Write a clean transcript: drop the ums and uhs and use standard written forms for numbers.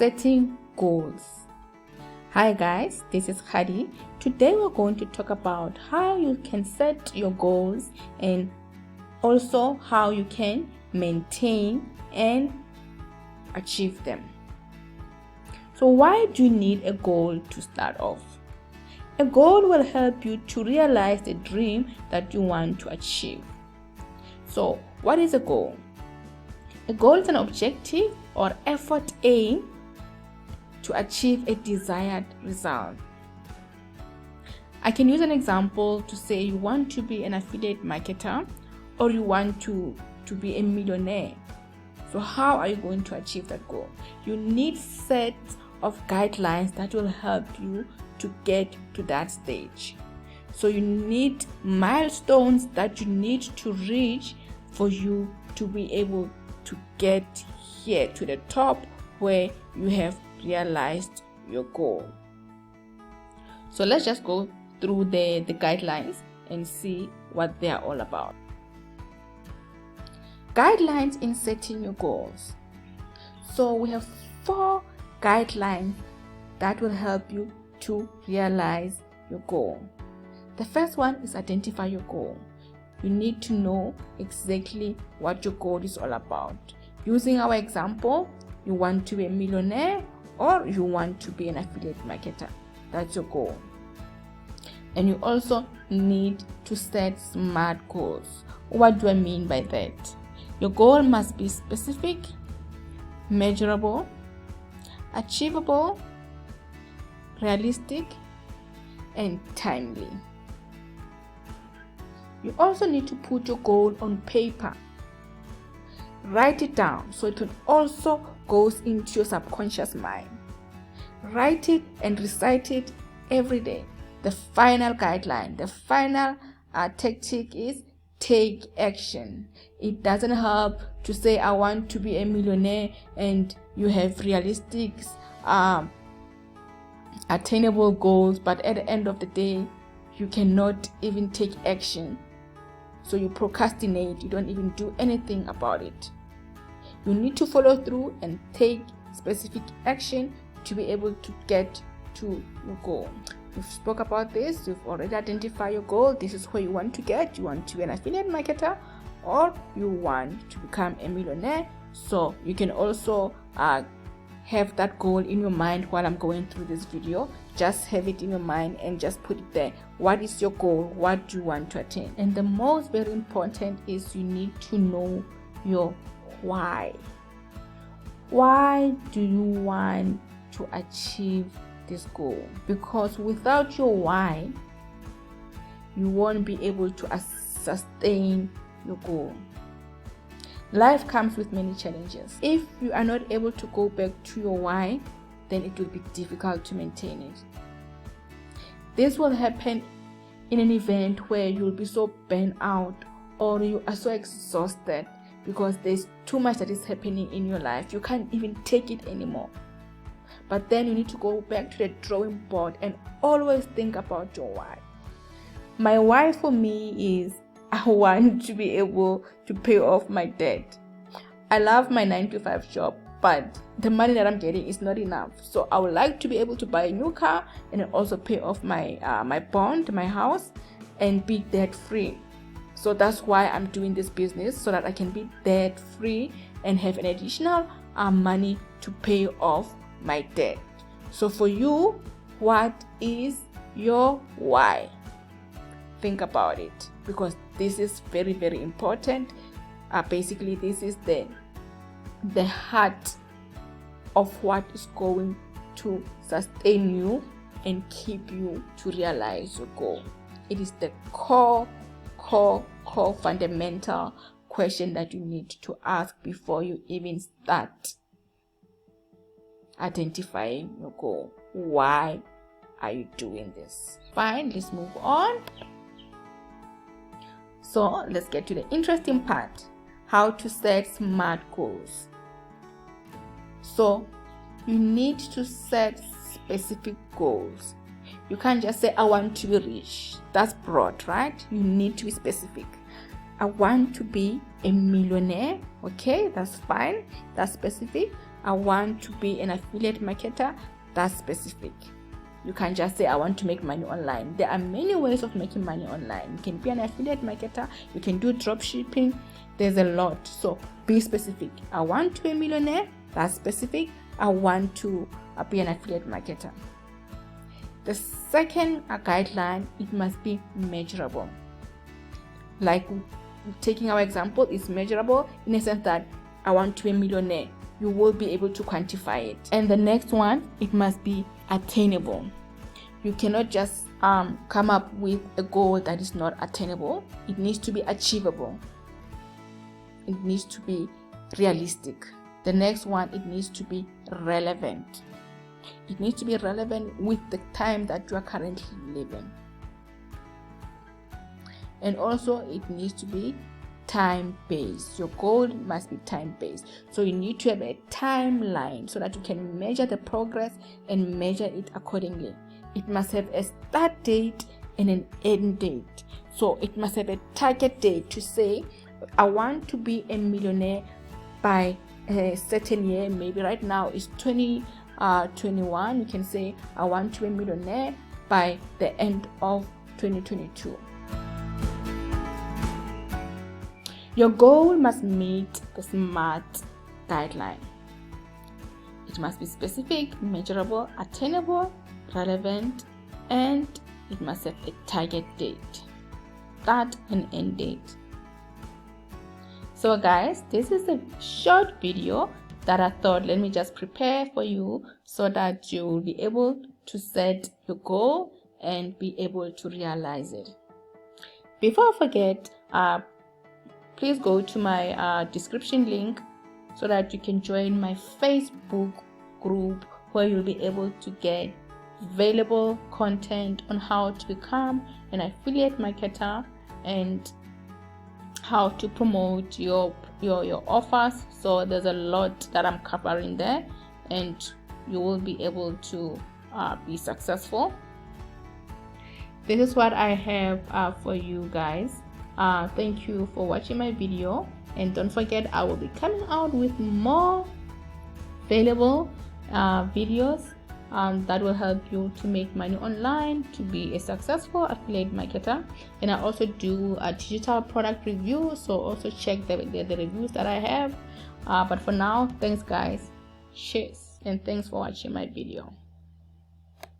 Setting goals. Hi guys, this is Khadi. Today we're going to talk about how you can set your goals and also how you can maintain and achieve them. So why do you need a goal to start off? A goal will help you to realize the dream that you want to achieve. So what is a goal? A goal is an objective or effort aim to achieve a desired result. I can use an example to say you want to be an affiliate marketer or you want to be a millionaire. So how are you going to achieve that goal? You need sets of guidelines that will help you to get to that stage. So you need milestones that you need to reach for you to be able to get here to the top where you have realized your goal. So let's just go through the guidelines and see what they are all about. Guidelines in setting your goals. So we have 4 guidelines that will help you to realize your goal. The first one is identify your goal. You need to know exactly what your goal is all about. Using our example, you want to be a millionaire or you want to be an affiliate marketer. That's your goal. And you also need to set SMART goals. What do I mean by that? Your goal must be specific, measurable, achievable, realistic, and timely. You also need to put your goal on paper. Write it down so it will also goes into your subconscious mind. Write it and recite it every day. The final guideline, the final tactic is take action. It doesn't help to say I want to be a millionaire and you have realistic attainable goals, but at the end of the day you cannot even take action. So you procrastinate, you don't even do anything about it. You need to follow through and take specific action to be able to get to your goal. We've spoke about this, you've already identified your goal. This is where you want to get. You want to be an affiliate marketer or you want to become a millionaire. So you can also have that goal in your mind while I'm going through this video. Just have it in your mind and just put it there. What is your goal? What do you want to attain? And the most very important is you need to know your why. Why do you want to achieve this goal? Because without your why, you won't be able to sustain your goal. Life comes with many challenges. If you are not able to go back to your why, then it will be difficult to maintain it. This will happen in an event where you'll be so burnt out or you are so exhausted because there's too much that is happening in your life. You can't even take it anymore. But then you need to go back to the drawing board and always think about your why. My why for me is I want to be able to pay off my debt. I love my 9-to-5 job, but the money that I'm getting is not enough. So I would like to be able to buy a new car and also pay off my bond, my house, and be debt free. So that's why I'm doing this business, so that I can be debt free and have an additional money to pay off my debt. So for you, what is your why? Think about it, because this is very, very important. Basically, this is the heart of what is going to sustain you and keep you to realize your goal. It is the core fundamental question that you need to ask before you even start identifying your goal. Why are you doing this? Fine, let's move on. So let's get to the interesting part, how to set SMART goals. So you need to set specific goals. You can't just say I want to be rich. That's broad, right? You need to be specific. I want to be a millionaire. Okay, that's fine. That's specific. I want to be an affiliate marketer, that's specific. You can't just say I want to make money online. There are many ways of making money online. You can be an affiliate marketer, you can do drop shipping. There's a lot. So be specific. I want to be a millionaire, that's specific. I want to be an affiliate marketer. The second guideline, it must be measurable. Like taking our example, it's measurable in the sense that I want to be a millionaire. You will be able to quantify it. And the next one, it must be attainable. You cannot just come up with a goal that is not attainable. It needs to be achievable. It needs to be realistic. The next one, it needs to be relevant. It needs to be relevant with the time that you are currently living. And also it needs to be time-based. Your goal must be time-based. So you need to have a timeline so that you can measure the progress and measure it accordingly. It must have a start date and an end date. So it must have a target date to say, I want to be a millionaire by a certain year. Maybe right now it's 2021. You can say, I want to be a millionaire by the end of 2022. Your goal must meet the SMART guideline. It must be specific, measurable, attainable, relevant, and it must have a target date, start and end date. So guys, this is a short video that I thought, let me just prepare for you so that you will be able to set your goal and be able to realize it. Before I forget, please go to my description link so that you can join my Facebook group where you'll be able to get valuable content on how to become an affiliate marketer and how to promote your offers. So there's a lot that I'm covering there and you will be able to be successful. This is what I have for you guys. Thank you for watching my video, and don't forget I will be coming out with more valuable videos that will help you to make money online, to be a successful affiliate marketer. And I also do a digital product review, so also check the reviews that I have. But for now, thanks guys, cheers, and thanks for watching my video.